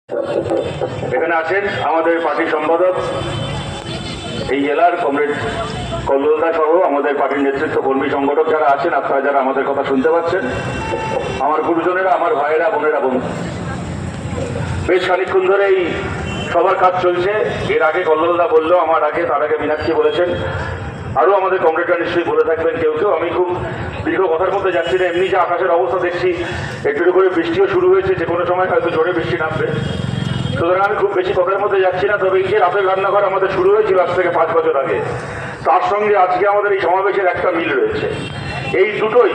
এখানে আছেন আমাদের পার্টির সম্পাদক এই জেলার কমরেড কল্লোলদা সহ আমাদের পার্টির নেতৃত্ব কর্মী সংগঠক যারা আছেন, আপনারা যারা আমাদের কথা শুনতে পাচ্ছেন, আমার গুরুজনেরা, আমার ভাইয়েরা, বোনেরা, বোন, বেশ খানিক্ষণ ধরে এই সবার কাজ চলছে। এর আগে কল্লোলদা বললো, আমার আগে, তার আগে মীনাক্ষী বলেছেন, আরও আমাদের কমরেডরা নিশ্চয়ই বলে থাকবেন কেউ কেউ। আমি খুব দীর্ঘ কথার মধ্যে যাচ্ছি না। এমনি যে আকাশের অবস্থা দেখছি, একটু করে বৃষ্টিও শুরু হয়েছে, যে কোনো সময় হয়তো জোরে বৃষ্টি নামবে, সুতরাং আমি খুব বেশি কথার মধ্যে যাচ্ছি না। তবে এই যে রাতের রান্নাঘর আমাদের শুরু হয়েছিল আজ থেকে 5 বছর আগে, তার সঙ্গে আজকে আমাদের এই সমাবেশের একটা মিল রয়েছে। এই দুটোই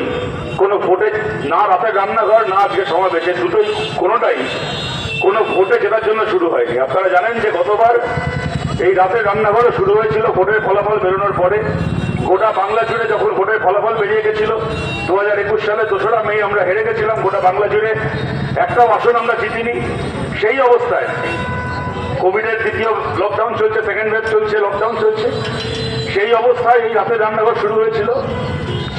কোনো ভোটে, না রাতের রান্নাঘর না আজকে সমাবেশের, দুটোই কোনোটাই কোনো ভোটে জেতার জন্য শুরু হয়নি। আপনারা জানেন যে গতবার এই রাতের রান্নাঘরও শুরু হয়েছিল ভোটের ফলাফল বেরোনোর পরে। গোটা বাংলা জুড়ে যখন ভোটের ফলাফল বেরিয়ে গেছিল 2021 সালে 2রা মে আমরা হেরে গেছিলাম, গোটা বাংলা জুড়ে একটাও আসন আমরা জিতিনি। সেই অবস্থায় কোভিডের দ্বিতীয় লকডাউন চলছে, সেকেন্ড ওয়েভ চলছে, লকডাউন চলছে, সেই অবস্থায় এই রাতের রান্নাঘর শুরু হয়েছিল।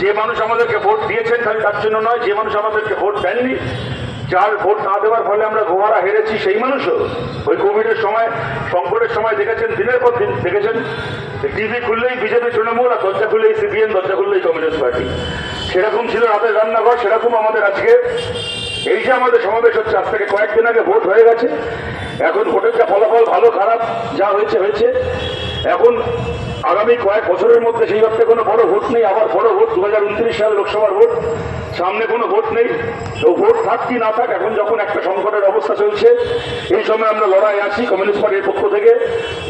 যে মানুষ আমাদেরকে ভোট দিয়েছেন খালি তার জন্য নয়, যে মানুষ আমাদেরকে ভোট দেননি, যার ভোট না দেওয়ার ফলে আমরা গোহারা হেরেছি, সেই মানুষও ওই কোভিডের সময়, সংকটের সময় দেখেছেন, দিনের পর দিন দেখেছেন, টিভি খুললেই বিজেপি, তৃণমূল, আর দরজা খুললেই সিপিএম, দরজা খুললেই কমিউনিস্ট পার্টি। সেরকম ছিল রাতের রান্নাঘর, সেরকম আমাদের আজকে এই যে আমাদের সমাবেশ হচ্ছে। আজ থেকে কয়েকদিন আগে ভোট হয়ে গেছে, এখন ভোটের যা ফলাফল, ভালো খারাপ যা হয়েছে হয়েছে। এখন আগামী কয়েক বছরের মধ্যে সেই অর্থে কোনো বড় ভোট নেই। আবার বড় ভোট 2029 সালে লোকসভার ভোট, সামনে কোনো ভোট নেই। তো ভোট থাক কি না থাক, এখন যখন একটা সংকটের অবস্থা চলছে, এই সময় আমরা লড়াই আছি। কমিউনিস্ট পার্টির পক্ষ থেকে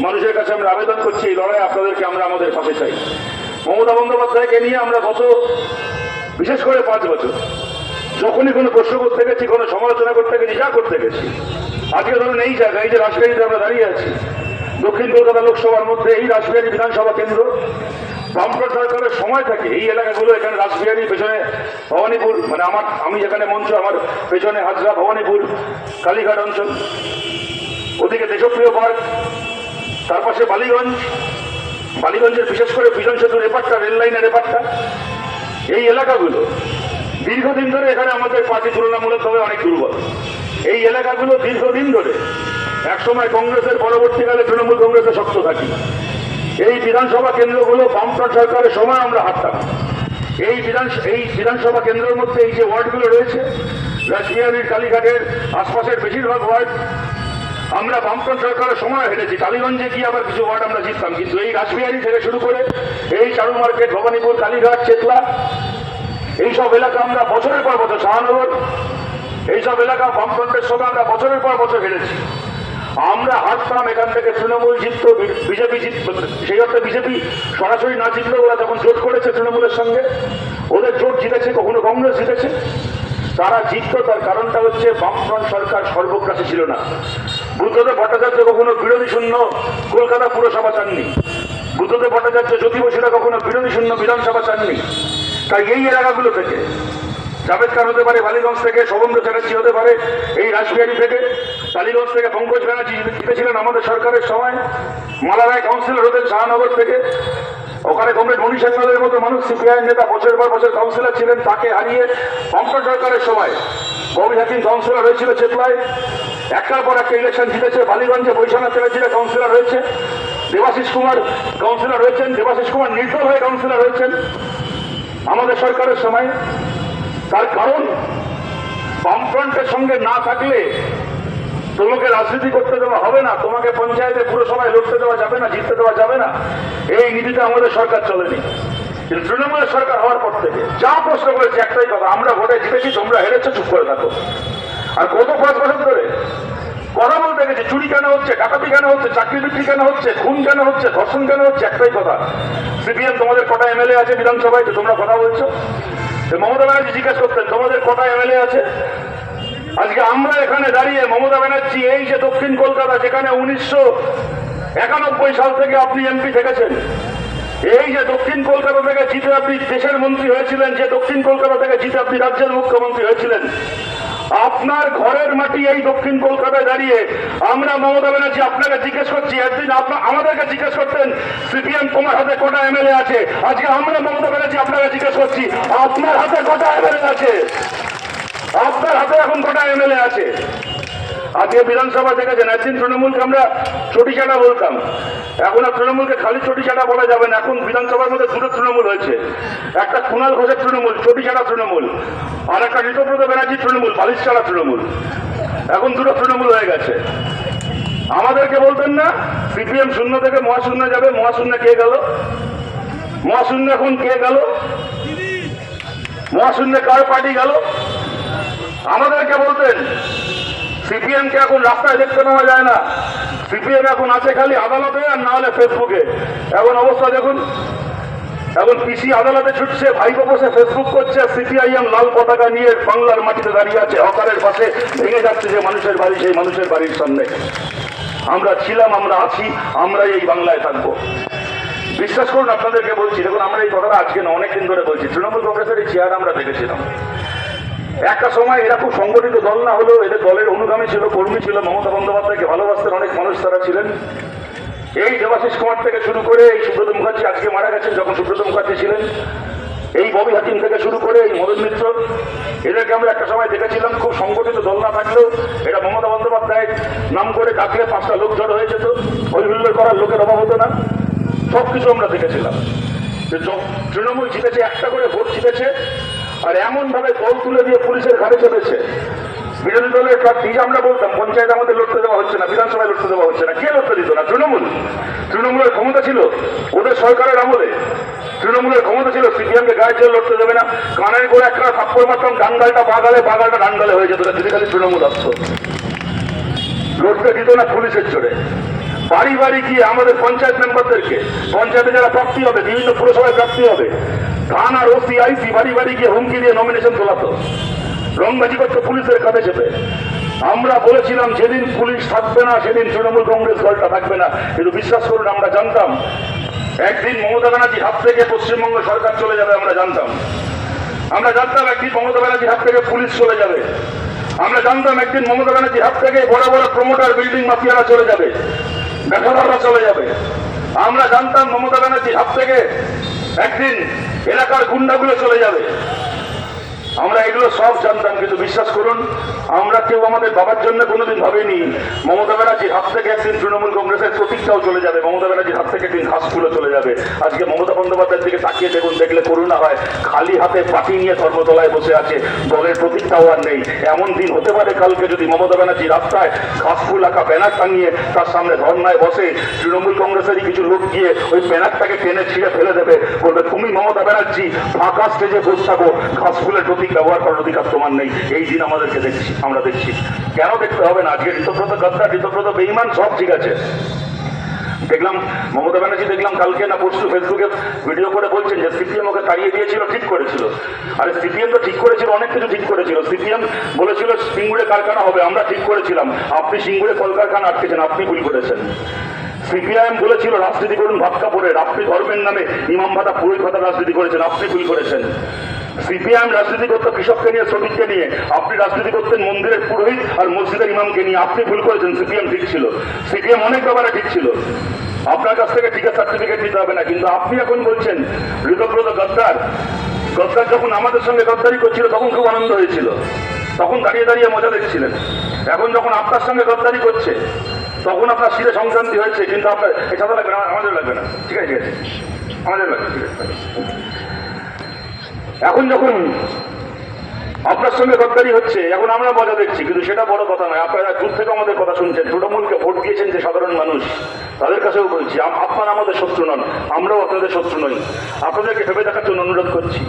মানুষের কাছে আমরা আবেদন করছি, এই লড়াই আপনাদেরকে আমরা আমাদের পাশে চাই। মমতা বন্দ্যোপাধ্যায়কে নিয়ে আমরা গত বিশেষ করে 5 বছর যখনই কোনো প্রশ্ন করতে গেছি, কোনো সমালোচনা করতে গেছি, যা করতে গেছি, আজকে ধরুন এই জায়গায়, এই যে রাজশাহীতে আমরা দাঁড়িয়ে আছি, দক্ষিণ কলকাতা লোকসভার মধ্যে এই রাসবিহারী বিধানসভা কেন্দ্র, বামফ্রন্ট সরকারের সময় থাকে এই এলাকাগুলো, এখানে রাসবিহারী, পেছনে ভবানীপুর, মানে আমি যেখানে মঞ্চ, আমার পেছনে হাজরা, ভবানীপুর, কালীঘাট অঞ্চল, ওদিকে দেশপ্রিয় পার্ক, তার পাশে বালিগঞ্জ, বালিগঞ্জের বিশেষ করে বিজন সেতুর এপারটা, রেল লাইনের এপারটা, এই এলাকাগুলো দীর্ঘদিন ধরে এখানে আমাদের পার্টি তুলনামূলকভাবে অনেক দুর্বল। এই এলাকাগুলো দীর্ঘদিন ধরে, একসময় কংগ্রেসের, পরবর্তীকালে তৃণমূল কংগ্রেসে শক্ত থাকি। এই বিধানসভা কেন্দ্রগুলো বামফ্রন্ট সরকারের সময় আমরা হারতাম। এই বিধানসভা কেন্দ্রের মধ্যে এই যে ওয়ার্ডগুলো রয়েছে, রাসবিহারীর, কালীঘাটের আশপাশের বেশিরভাগ ওয়ার্ড আমরা বামফ্রন্ট সরকারের সময় হেরেছি। টালিগঞ্জে গিয়ে আবার কিছু ওয়ার্ড আমরা জিততাম, কিন্তু এই রাসবিহারী থেকে শুরু করে এই চারু মার্কেট, ভবানীপুর, কালীঘাট, চেতলা, এইসব এলাকা আমরা বছরের পর বছর, শাহনগর, এইসব এলাকা বামফ্রন্টের সঙ্গে আমরা বছরের পর বছর হেরেছি। আমরা হারতাম, এখান থেকে তৃণমূল জিততো, বিজেপি জিততো। সেই অর্থে বিজেপি সরাসরি না জিতলেও ওরা যখন জোট করেছে তৃণমূলের সঙ্গে, ওদের জোট জিতেছে, কখনো কংগ্রেস জিতেছে, তারা জিততো। তার কারণটা হচ্ছে বামফ্রন্ট সরকার সর্বগ্রাসী ছিল না। বুদ্ধদেব ভট্টাচার্য কখনো বিরোধী শূন্য কলকাতা পুরসভা চাননি। বুদ্ধদেব ভট্টাচার্য, জ্যোতি বসুরা কখনো বিরোধী শূন্য বিধানসভা চাননি। তাই এই এলাকাগুলো থেকে জাভেদ খান হতে পারে, বালিগঞ্জ থেকে শোভেন্দু চ্যাটার্জি হতে পারে, এই রাসবিহারী থেকে, টালিগঞ্জ থেকে পঙ্কজ ব্যানার্জি জিতেছিলেন আমাদের সরকারের সময়, মালা রায় কাউন্সিলর হতেন শাহনগর থেকে, ওখানে কমরেড মনীষ সান্যালের মতো মানুষ, সিপিআই নেতা, বছরের পর বছর কাউন্সিলর ছিলেন। তাকে হারিয়ে বামফ্রন্ট সরকারের সময় ববি হাকিম কাউন্সিলর হয়েছিল চেতলায়, একটার পর একটা ইলেকশন জিতেছে। বালিগঞ্জে বৈশানাথ চ্যাটার্জিরা কাউন্সিলর হয়েছে, দেবাশিস কুমার কাউন্সিলর হয়েছেন, দেবাশিস কুমার নির্দল হয়ে কাউন্সিলর হয়েছেন আমাদের সরকারের সময়। তার কারণ বামফ্রন্টের সঙ্গে না থাকলে তোমাকে রাজনীতি করতে দেওয়া হবে না, তোমাকে পঞ্চায়েতে, পুরসভায় লড়তে দেওয়া যাবে না, জিততে দেওয়া যাবে না, এই নীতিতে আমাদের সরকার চলেনি। কিন্তু তৃণমূলের সরকার হওয়ার পর থেকে যা প্রশ্ন করেছে একটাই কথা, আমরা ভোটে জিতেছি, তোমরা হেরেছো, চুপ করে থাকো। আর গত 5 বছর ধরে কথা বলতে গেছে, চুরি কেন হচ্ছে, ডাকাতি কেন হচ্ছে, চাকরি বিক্রি কেন হচ্ছে, খুন কেন হচ্ছে, ধর্ষণ কেন হচ্ছে, একটাই কথা, সিপিএম তোমাদের কটা এমএলএ আছে বিধানসভায়, তোমরা কথা বলছো। মমতা ব্যানার্জি জিজ্ঞেস করতেন, তোমাদের কটা এমএলএ আছে? আজকে আমরা এখানে দাঁড়িয়ে মমতা ব্যানার্জি, এই যে দক্ষিণ কলকাতা, যেখানে 1991 সাল থেকে আপনি এমপি থেকেছেন, এই যে দক্ষিণ কলকাতা থেকে জিতে আপনি দেশের মন্ত্রী হয়েছিলেন, যে দক্ষিণ কলকাতা থেকে জিতে আপনি রাজ্যের মুখ্যমন্ত্রী হয়েছিলেন, আপনার ঘরের মাটি এই দক্ষিণ কলকাতায় দাঁড়িয়ে আমরা মমতা ব্যানার্জি আপনাকে জিজ্ঞেস করছি, একদিন আমাদেরকে জিজ্ঞেস করতেন সিপিএম তোমার হাতে কটা এমএলএ আছে, আজকে আমরা মমতা ব্যানার্জি আপনাকে জিজ্ঞেস করছি আপনার হাতে কটা এমএলএ আছে, আপনার হাতে এখন কটা এমএলএ আছে। আজকে বিধানসভা দেখেছেন, একদিন তৃণমূলকে আমরা চটিচাটা বলতাম, এখন আর তৃণমূলকে খালি চটিচাটা বলা যাবে না। এখন বিধানসভার মধ্যে দুটো তৃণমূল হয়েছে, একটা কুণাল ঘোষের তৃণমূল, চটিচাটা তৃণমূল, আর একটা ঋতব্রত ব্যানার্জি তৃণমূল, বালিশচাড়া তৃণমূল। এখন দুটো তৃণমূল হয়ে গেছে। আমাদেরকে বলবেন না সিপিএম শূন্য থেকে মহাশূন্য যাবে, মহাশূন্য কে গেল? মহাশূন্য এখন কে গেল? মহাশূন্য কার পার্টি গেল? আমাদেরকে বলতেন সিপিএম কে এখন রাস্তায় দেখতে পাওয়া যায় না, সিপিএম এখন আছে খালি আদালতে আর না হলে ফেসবুকে। এখন অবস্থা দেখুন, এখন পিসি আদালতে ছুটছে, ভাইপো বসে ফেসবুক করছে, সিপিআইএম লাল পতাকা নিয়ে বাংলার মাটিতে দাঁড়িয়ে আছে, হকারের পাশে ভেঙে যাচ্ছে যে মানুষের বাড়ি, সেই মানুষের বাড়ির সামনে। আমরা ছিলাম, আমরা আছি, আমরা এই বাংলায় থাকবো। বিশ্বাস করুন, আপনাদেরকে বলছি, দেখুন আমরা এই কথাটা আজকে না অনেকদিন ধরে বলছি, তৃণমূল কংগ্রেসের এই চেয়ার আমরা দেখেছিলাম। একটা সময় এরা খুব সংগঠিত দল না হলেও এদের দলের অনুগামী ছিল, কর্মী ছিল, মমতা বন্দ্যোপাধ্যায়কে ভালোবাসতেন অনেক মানুষ তারা ছিলেন। এই দেবাশিস কুমার থেকে শুরু করে এই সুব্রত মুখার্জি আজকে মারা গেছেন, যখন সুব্রত মুখার্জি ছিলেন, এই ববি হাকিম থেকে শুরু করে এই মদন মিত্র, এদেরকে আমরা একটা সময় দেখেছিলাম খুব সংগঠিত দল না থাকলেও এটা মমতা বন্দ্যোপাধ্যায়ের নাম করে ডাকলে 5টা লোক জড়ো হয়ে যেত, হই হুল্লোড় করার লোকের অভাব হতো না। সবকিছু আমরা দেখেছিলাম। তৃণমূল জিতেছে, একটা করে ভোট জিতেছে, আর এমন ভাবে দল তুলে দিয়ে পুলিশের ঘাড়ে চলেছে। বিরোধী দলের প্রার্থী আমরা বলতাম পঞ্চায়েত আমাদের লড়তে দেওয়া হচ্ছে না, বিধানসভায় লড়তে দেওয়া হচ্ছে না, কে লড়তে দিত না? তৃণমূল। তৃণমূলের ক্ষমতা ছিল ওদের সরকারের আমলে, তৃণমূলের ক্ষমতা ছিল সিপিএমকে গায়ে জেল লড়তে দেবে না, কানের করে একটা থাপ্পড় মারতাম, ডানগালটা বাগালে, বাগালটা ডানগালে হয়ে যেত, যদি খালি তৃণমূল আসতো। লড়তে দিত না পুলিশের জোরে। বাড়ি বাড়ি গিয়ে আমাদের পঞ্চায়েত মেম্বারদেরকে, পঞ্চায়েতে যারা প্রাপ্তি হবে, বিভিন্ন পুরসভায় প্রাপ্তি হবে, থানা আর ওসি আইসি বাড়ি বাড়ি গিয়ে হুমকি দিয়ে নমিনেশন তোলাতো, রংবাজি করতো পুলিশের কাঁধে চেপে। আমরা বলেছিলাম যেদিন পুলিশ থাকবে না সেদিন তৃণমূল কংগ্রেস দলটা থাকবে না, কিন্তু বিশ্বাস করুন আমরা জানতাম একদিন মমতা ব্যানার্জির হাত থেকে পশ্চিমবঙ্গ সরকার চলে যাবে। আমরা জানতাম একদিন মমতা ব্যানার্জির হাত থেকে পুলিশ চলে যাবে। আমরা জানতাম একদিন মমতা ব্যানার্জির হাত থেকে বড় বড় প্রমোটার, বিল্ডিং মাফিয়ারা চলে যাবে, ব্যবসাদাররা চলে যাবে। আমরা জানতাম মমতা ব্যানার্জির হাত থেকে একদিন এলাকার গুন্ডাগুলো চলে যাবে। আমরা এগুলো সব জানতাম, কিন্তু বিশ্বাস করুন আমরা কেউ আমাদের বাবার জন্য কোনোদিন ভাবিনি মমতা ব্যানার্জির হাত থেকে একদিন তৃণমূল কংগ্রেসের প্রতীকটাও চলে যাবে, মমতা ব্যানার্জির হাত থেকে একদিন ঘাসফুলও চলে যাবে। আজকে মমতা বন্দ্যোপাধ্যায়ের দিকে তাকিয়ে দেখুন, দেখলে করুণা হয়, খালি হাতে পাটি নিয়ে ধর্মতলায় বসে আছে, দলের প্রতীকটাও আর নেই। এমন দিন হতে পারে কালকে যদি মমতা ব্যানার্জি রাস্তায় ঘাসফুল আঁকা ব্যানার টাঙিয়ে তার সামনে ধর্নায় বসে, তৃণমূল কংগ্রেসেরই কিছু লোক গিয়ে ওই ব্যানারটাকে টেনে ছিঁড়ে ফেলে দেবে, বলবে তুমি মমতা ব্যানার্জি ফাঁকা স্টেজে বসে থাকো, ঘাসফুলের প্রতীক ব্যবহার করার অধিকার তোমার নেই। এই দিন আমাদেরকে আমরা দেখছি। কেন দেখতে হবে না? আজকে ঋতব্রত গদ্দার, ঋতব্রত বেঈমান, সব ঠিক আছে। দেখলাম মমতা ব্যানার্জি, দেখলাম কালকে না পরশু ফেসবুকে ভিডিও করে বলছেন যে সিপিএম ওকে তাড়িয়ে দিয়েছিল, ঠিক করেছিল। আরে সিপিএম তো ঠিক করেছিল, অনেক কিছু ঠিক করেছিল। সিপিএম বলেছিল সিঙ্গুরে কারখানা হবে, আমরা ঠিক করেছিলাম। আপনি সিঙ্গুরে কলকারখানা আটকেছেন, আপনি ভুল করেছেন। সিপিআইএম বলেছিল রাজনীতি করুন ভাত কাপড়ের, আপনি ধর্মের নামে ইমাম ভাতা পুরোহিত ভাতা রাজনীতি করেছেন, আপনি ভুল করেছেন। সিপিআইএম রাজনীতি করতো কৃষককে নিয়ে, শ্রমিককে নিয়ে, আপনি রাজনীতি করতেন মন্দিরের পুরোহিত আর মসজিদের ইমামকে নিয়ে, আপনি ভুল করেছেন। সিপিএম ঠিক ছিল, সিপিএম অনেক ব্যাপারে ঠিক ছিল। আপনার কাছ থেকে ঠিকের সার্টিফিকেট নিতে হবে না, কিন্তু আপনি এখন বলছেন ঋতব্রত গদ্দার। গদ্দার যখন আমাদের সঙ্গে গদ্দারি করছিল তখন খুব আনন্দ হয়েছিল, তখন দাঁড়িয়ে দাঁড়িয়ে মজা দেখছিলেন। এখন যখন আপনার সঙ্গে গদ্দারি করছে তখন আপনার শিরে সংক্রান্তি হয়েছে, কিন্তু আপনার এই সাদা লাগবে না, আমাদের লাগবে না, ঠিক আছে, ঠিক আছে, আমাদের লাগবে, ঠিক আছে। এখন যখন আপনার সঙ্গে গদ্দারি হচ্ছে এখন আমরা মজা দেখছি, কিন্তু সেটা বড় কথা নয়। আপনারা দূর থেকে আমাদের কথা শুনছেন, তৃণমূলকে ভোট দিয়েছেন যে সাধারণ মানুষ, তাদের কাছেও বলছি আপনারা আমাদের শত্রু নন, আমরাও আপনাদের শত্রু নই। আপনাদেরকে ভেবে দেখার জন্য অনুরোধ করছি।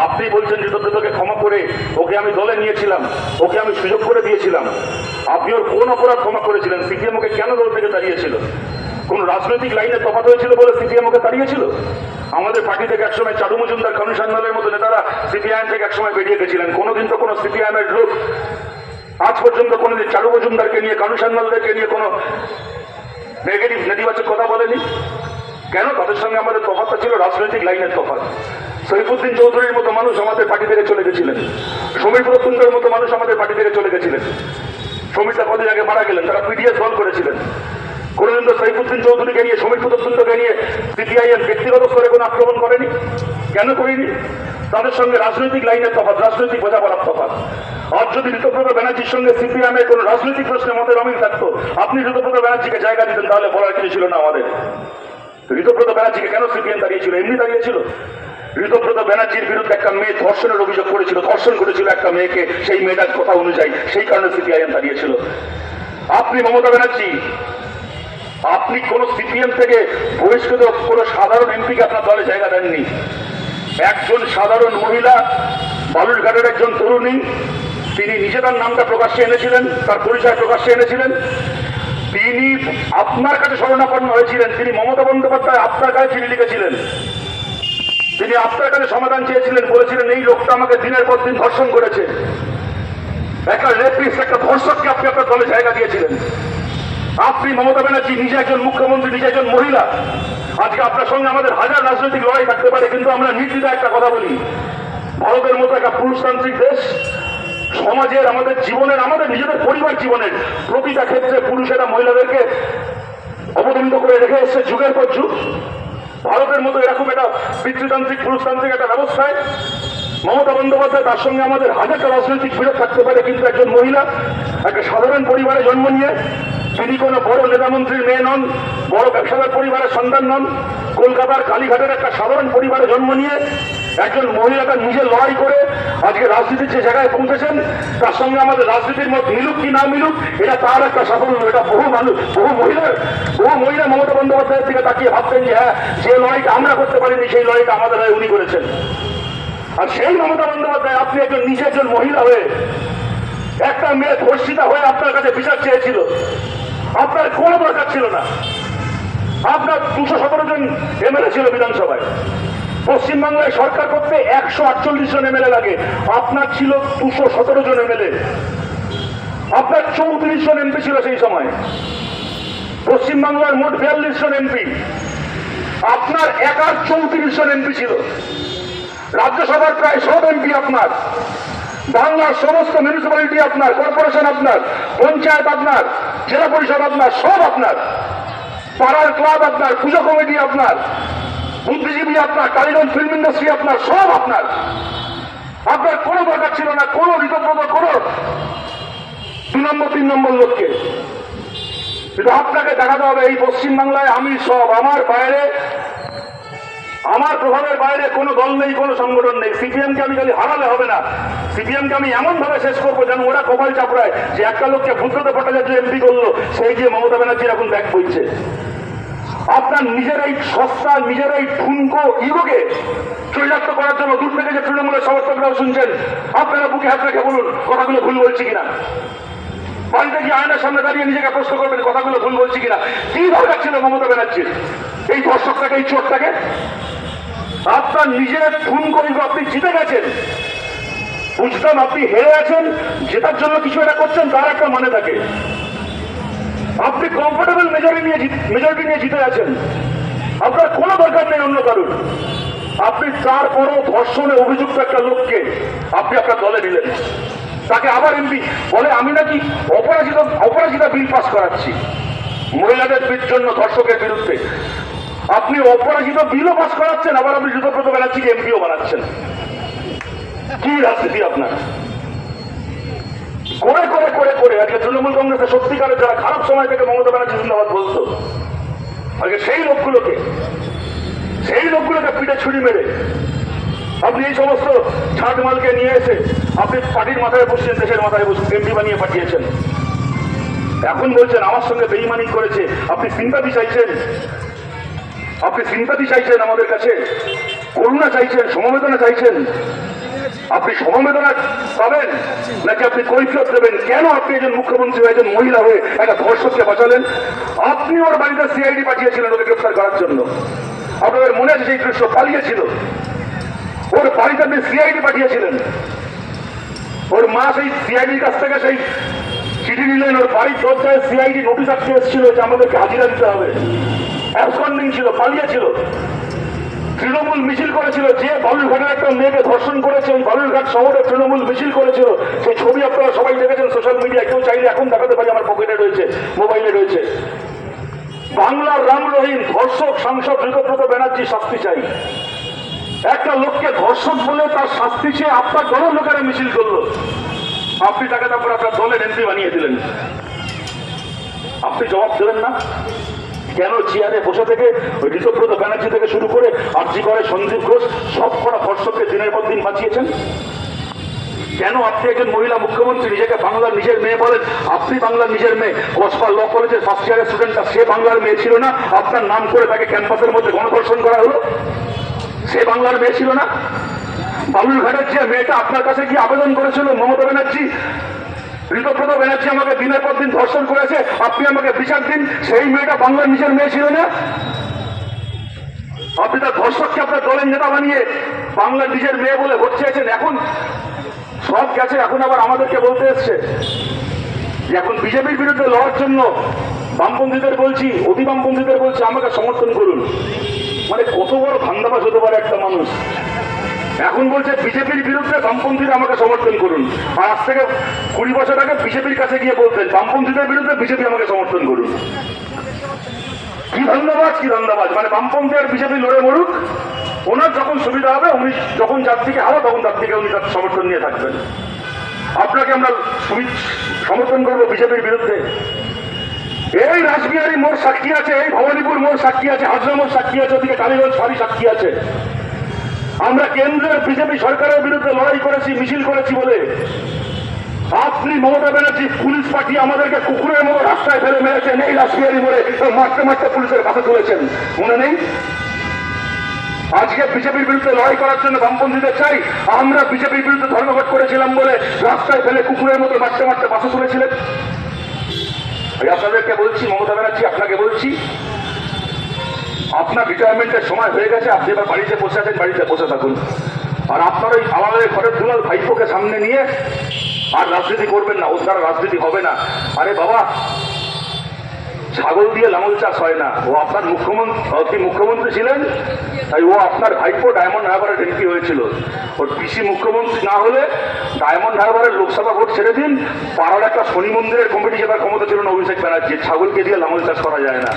আপনি বলছেন ঋতব্রতকে ক্ষমা করে ওকে আমি দলে নিয়েছিলাম, ওকে আমি সুযোগ করে দিয়েছিলাম। আপনি ওর কোন অপরাধ ক্ষমা করেছিলেন? সিপিএম ওকে কেন দল থেকে তাড়িয়েছিল? কোন রাজনৈতিক লাইনে তফাৎ হয়েছিল বলে সিপিএম ওকে তাড়িয়েছিল? আমাদের পার্টি থেকে একসময় চারু মজুমদার, কানু সান্যালের মতো নেতারা সিপিআইএম থেকে একসময় বেরিয়ে গেছিলেন। কোনোদিন তো কোনো সিপিআইএম এর লোক আজ পর্যন্ত কোনোদিন চারু মজুমদারকে নিয়ে, কানু সান্যালদেরকে নিয়ে কোনো নেগেটিভ নেতিবাচক কথা বলেনি। কেন? তাদের সঙ্গে আমাদের তফাৎটা ছিল রাজনৈতিক লাইনের তফাৎ। সৈফুদ্দিন চৌধুরীর মতো মানুষ আমাদের পার্টি থেকে চলে গেছিলেন, সমীর পুরতুন্ডের মতো মানুষ আমাদের পার্টি থেকে চলে গেছিলেন। সমীরটা কদিন আগে মারা গেলেন, তারা পিডিএস দল করেছিলেন। কোনদিন তো সৈফুদ্দিন চৌধুরীকে নিয়ে, সমীর পুরতুন্ডকে নিয়ে সিপিআইএম ব্যক্তিগত স্তরে কোনো আক্রমণ করেনি। কেন করিনি? তাদের সঙ্গে রাজনৈতিক লাইনের তফাৎ, রাজনৈতিক বোঝাপড়ার তফাৎ। আজ যদি ঋতব্রত ব্যানার্জির সঙ্গে সিপিএমের কোন রাজনৈতিক প্রশ্নে মতের অমিল থাকতো, আপনি ঋতব্রত ব্যানার্জিকে জায়গা দিতেন, তাহলে বলার কিছু ছিল না আমাদের। ঋতব্রত ব্যানার্জিকে কেন সিপিএম দাঁড়িয়েছিল? এমনি দাঁড়িয়েছিল। ঋতব্রত ব্যানার্জির বিরুদ্ধে একটা মেয়ে ধর্ষণের অভিযোগ করেছিল, ধর্ষণ করেছিল একটা মেয়েকে, সেই মেয়েটার কথা অনুযায়ী, সেই কারণে সিপিআইএম দাঁড়িয়েছিল। আপনি মমতা ব্যানার্জি, আপনি কোন সিপিএম থেকে বহিষ্কৃত কোন সাধারণ এমপিকে আপনার দলে জায়গা দেননি। একজন সাধারণ মহিলা, বালুরঘাটের একজন তরুণী, তিনি নিজে তার নামটা প্রকাশ্যে এনেছিলেন, তার পরিচয় প্রকাশ্যে এনেছিলেন। তিনি আপনার কাছে শরণাপন্ন হয়েছিলেন। তিনি মমতা বন্দ্যোপাধ্যায় আপনার কাছে চিঠি লিখেছিলেন, তিনি আপনার কাছে সমাধান চেয়েছিলেন, বলেছিলেন এই লোকটা আমাকে দিনের পর দিন ধর্ষণ করেছে। একটা রেপিস্ট, একটা ধর্ষককে আপনি আপনার দলে জায়গা দিয়েছিলেন। আপনি মমতা ব্যানার্জি নিজে একজন মুখ্যমন্ত্রী, নিজে একজন মহিলা। আজকে আপনার সঙ্গে আমাদের হাজার রাজনৈতিক লড়াই থাকতে পারে, কিন্তু আমরা নির্দ্বিধায় একটা কথা বলি, ভারতের মতো একটা পুরুষতান্ত্রিক দেশ, সমাজের, আমাদের জীবনের, আমাদের নিজেদের পরিবার জীবনের প্রতিটা ক্ষেত্রে পুরুষেরা মহিলাদেরকে অবদমিত করে রেখে এসছে যুগের পর যুগ। ভারতের মতো এরকম একটা পিতৃতান্ত্রিক পুরুষতান্ত্রিক একটা ব্যবস্থায় মমতা বন্দ্যোপাধ্যায়, তার সঙ্গে আমাদের হাজারটা রাজনৈতিক বিরোধ থাকতে পারে, কিন্তু একজন মহিলা একটা সাধারণ পরিবারে জন্ম নিয়ে, তিনি কোনো বড় নেতামন্ত্রীর মেয়ে নন, বড় ব্যবসাদার পরিবারের সন্তান নন, কলকাতার কালীঘাটের একটা সাধারণ পরিবারে জন্ম নিয়ে একজন মহিলা তার নিজে লড়াই করে আজকে রাজনীতির যে জায়গায় পৌঁছেছেন, তার সঙ্গে আমাদের রাজনীতির মত মিলুক কি না মিলুক, এটা তার একটা সাফল্য। এটা বহু মানুষ, বহু মহিলা মমতা বন্দ্যোপাধ্যায়ের দিকে তাকিয়ে ভাবতেন যে হ্যাঁ, যে লড়াইটা আমরা করতে পারিনি, সেই লড়াইটা আমাদের হয়ে উনি করেছেন। আর সেই মমতা বন্দ্যোপাধ্যায়, আপনি একজন নিজে একজন মহিলা হয়ে একটা মেয়ে ধর্ষিতা হয়ে আপনার কাছে বিচার চেয়েছিল। আপনার কোনো দরকার ছিল না। আপনার 217 জন এমএলএ ছিল বিধানসভায়। পশ্চিমবাংলায় সরকার করতে 148 জন এমএলএ লাগে, আপনার ছিল 217 জন এমএলএ। আপনার 34 জন এমপি ছিল সেই সময়। পশ্চিমবাংলার মোট 42 জন এমপি, আপনার একার 34 জন এমপি ছিল। রাজ্যসভার প্রায় সব এমপি আপনার, বাংলার সমস্ত মিউনিসিপ্যালিটি আপনার, কর্পোরেশন আপনার, পঞ্চায়েত আপনার, জেলা পরিষদ আপনার, সব আপনার, পাড়ার ক্লাব আপনার, পুজো কমিটি আপনার, বুদ্ধিজীবী আপনার, কালীগঞ্জ ফিল্ম ইন্ডাস্ট্রি আপনার, সব আপনার। আপনার কোনো দরকার ছিল না কোনো ঋতব্রত, কোনো 2 নম্বর 3 নম্বর লোককে। কিন্তু আপনাকে দেখাতে হবে এই পশ্চিমবাংলায় আমি সব, আমার বাইরে, আমার প্রভাবের বাইরে কোনো দল নেই, কোনো সংগঠন নেই। সিপিএমকে আমি খালি হারালে হবে না, সিপিএমকে আমি এমন ভাবে শেষ করবো যেন ওরা কপাল চাপড়ায় যে একটা লোককে বুদ্ধদেব ভট্টাচার্য এমপি করলো, সেই যে মমতা ব্যানার্জির এখন ব্যাক বইছে। আপনার নিজের এই সস্তা, নিজের এই ঠুনকো ইগোকে চরিতার্থ করার জন্য দূর থেকে যে তৃণমূলের সমর্থকরাও শুনছেন, আপনারা বুকে হাত রেখে বলুন কথাগুলো ভুল বলছি কিনা। বাড়িতে গিয়ে আয়নার সামনে দাঁড়িয়ে নিজেকে প্রশ্ন করবেন কথাগুলো ভুল বলছি কিনা। কি দরকার ছিল মমতা ব্যানার্জির এই দর্শকটাকে, এই চোরটাকে? আপনার নিজের ঠুনকো ইগো, আপনি জিতে গেছেন, বুঝতাম আপনি হেরে আছেন, জেতার জন্য কিছু একটা করছেন, তার একটা মানে থাকে। আপনি কমফোর্টেবল মেজরিটি নিয়ে জিতে আছেন, আপনার কোনো দরকার নেই অন্য কারণ। আপনি তারপরও ধর্ষণে অভিযুক্ত একটা লোককে আপনি আপনার দলে নিলেন, তাকে আবার এমপি বলে আমি নাকি অপরাজিতা বিল পাস করাচ্ছি মহিলাদের জন্য, ধর্ষকের বিরুদ্ধে। আপনি অপরাজিত বিলও পাস করাচ্ছেন, আবার আপনি ঋতব্রত ব্যানার্জিকে এমপিও বানাচ্ছেন। কি রাজনীতি আপনার? করে করে করে করে আজকে তৃণমূল কংগ্রেসের সত্যিকারের যারা খারাপ সময় থেকে মমতা ব্যানার্জি জিন্দাবাদ বলতো, আজকে সেই লোকগুলোকে পিঠে ছুরি মেরে আপনি এই সমস্ত ছাঁটমালকে নিয়ে এসে আপনি পার্টির মাথায় বসছেন, দেশের মাথায় বসছেন, এমপি বানিয়ে পাঠিয়েছেন। এখন বলছেন আমার সঙ্গে বেইমানি করেছে। আপনি সিম্পাথি চাইছেন, আমাদের কাছে করুণা চাইছেন, সমবেদনা চাইছেন। আপনি সমবেদনা পাবেন নাকি আপনি কৈফিয়ত দেবেন? কেন আপনি একজন মুখ্যমন্ত্রী হয়ে একজন মহিলা হয়ে একটা ধর্ষককে বাঁচালেন? আপনি ওর বাড়িতে সিআইডি পাঠিয়েছিলেন ওকে গ্রেফতার করার জন্য। আপনাদের মনে আছে সেই দৃশ্য? পালিয়েছিল, ওর বাড়িতে আপনি সিআইডি পাঠিয়েছিলেন। ওর মা সেই সিআইডির কাছ থেকে সেই চিঠি নিলেন, ওর বাড়ির দরজায় সিআইডি নোটিশ আটকে এসেছিল যে আমাদেরকে হাজিরা দিতে হবে। অ্যাবসকন্ডিং ছিল, পালিয়েছিল। তৃণমূল মিছিল করেছিল, যে বালুরঘাটের একটা মেয়েকে ধর্ষণ করেছে, ওই বালুরঘাট শহরে তৃণমূল মিছিল করেছিল। সেই ছবি আপনারা সবাই দেখেছেন সোশ্যাল মিডিয়ায়, কেউ চাইলে এখন দেখাতে পারি, আমার পকেটে রয়েছে, মোবাইলে রয়েছে। বাংলার রাম রহিম ধর্ষক সাংসদ ঋতব্রত ব্যানার্জি শাস্তি চাই। একটা লোককে ধর্ষক বলে তার শাস্তি চেয়ে আপনার দলের লোকেরা মিছিল করলো, আপনি তাকে তারপর আপনার দলের এমপি বানিয়ে দিলেন। আপনি জবাব দেবেন না? কেন চেয়ারে বসে থেকে ওই ঋতব্রত ব্যানার্জি থেকে শুরু করে আরজি করে সঞ্জীব ঘোষ সব করা ধর্ষককে দিনের পর দিন বাঁচিয়েছেন? কেন আপনি একজন মহিলা মুখ্যমন্ত্রী নিজেকে বাংলার নিজের মেয়ে বলেন? আপনি বাংলার নিজের মেয়ে, কসবা ল কলেজের ফার্স্ট ইয়ারের স্টুডেন্টটা সে বাংলার মেয়ে ছিল না? আপনার নাম করে তাকে ক্যাম্পাসের মধ্যে গণধর্ষণ করা হলো, সে বাংলার মেয়ে ছিল না? বালুরঘাটের যে মেয়েটা আপনার কাছে গিয়ে আবেদন করেছিল, মমতা ব্যানার্জি, ঋতব্রত ব্যানার্জি আমাকে দিনের পর দিন ধর্ষণ করেছে, আপনি আমাকে বিচার দিন, সেই মেয়েটা বাংলার নিজের মেয়ে ছিল না? আপনি তার ধর্ষককে আপনার দলের নেতা বানিয়ে বাংলার নিজের মেয়ে বলে ভোট চেয়েছেন। এখন সব গেছে, এখন আবার আমাদেরকে বলতে এসছে যে এখন বিজেপির বিরুদ্ধে লড়ার জন্য বামপন্থীদের বলছি, অতি বামপন্থীদের বলছি আমাকে সমর্থন করুন। মানে কত বড় ধান্দাবাজ হতে পারে একটা মানুষ! এখন বলছে বিজেপির বিরুদ্ধে বামপন্থীরা আমাকে সমর্থন করুন, আর আজ থেকে 20 বছর আগে বিজেপির কাছে গিয়ে বলতেন বামপন্থীদের বিরুদ্ধে বিজেপি আমাকে সমর্থন করুন। কি ধান্দাবাজ, কি ধান্দাবাজ! মানে বামপন্থী আর বিজেপি লড়ে মরুক, ওনার যখন সুবিধা হবে, উনি যখন যার দিকে হবে তখন তার দিকে উনি তার সমর্থন নিয়ে থাকবেন। আপনাকে আমরা সমর্থন করবো বিজেপির বিরুদ্ধে? এই রাসবিহারী মোড় সাক্ষী আছে, এই ভবানীপুর মোড় সাক্ষী আছে, হাজরা মোড় সাক্ষী আছে, ওদিকে কালীগঞ্জ ফাঁড়ি সাক্ষী আছে। আমরা কেন্দ্রের বিজেপি সরকারের বিরুদ্ধে লড়াই করেছি, মিছিল করেছি বলে আপনি মমতা ব্যানার্জি পুলিশ পাঠিয়ে আমাদেরকে কুকুরের মতো রাস্তায় ফেলে মেরেছেন। এই রাসবিহারী মোড়ে মারতে মারতে পুলিশের কাছে তুলেছেন, মনে নেই? আজকে বিজেপির বিরুদ্ধে লড়াই করার জন্য বামপন্থীদের চাই, আমরা বিজেপির বিরুদ্ধে ধর্মঘট করেছিলাম বলে রাস্তায় ফেলে কুকুরের মতো মারতে মারতে বাসে তুলেছিলেন। আপনাদেরকে বলছি, মমতা ব্যানার্জি আপনাকে বলছি, আপনার রিটায়ারমেন্টের সময় হয়ে গেছে, আপনি এবার বাড়িতে বসে আছেন, বাড়িতে বসে থাকুন। আর আপনার ওই আমাদের ঘরের দুলাল ভাইপোকে সামনে নিয়ে আর রাজনীতি করবেন না, ওর দ্বারা রাজনীতি হবে না। আরে বাবা, ছাগল দিয়ে লাঙল চাষ হয় না। ও আপনার মুখ্যমন্ত্রী ছিলেন, তাই ও আপনার ভাইপো ডায়মন্ড হারবারের এমপি হয়েছিল। ওর পিসি মুখ্যমন্ত্রী না হলে ডায়মন্ড হারবারের লোকসভা ভোট ছেড়ে দিন, পাড়ার একটা শনি মন্দিরের কমিটি সেবার ক্ষমতা ছিল না অভিষেক ব্যানার্জি। ছাগলকে দিয়ে লাঙল চাষ করা যায় না।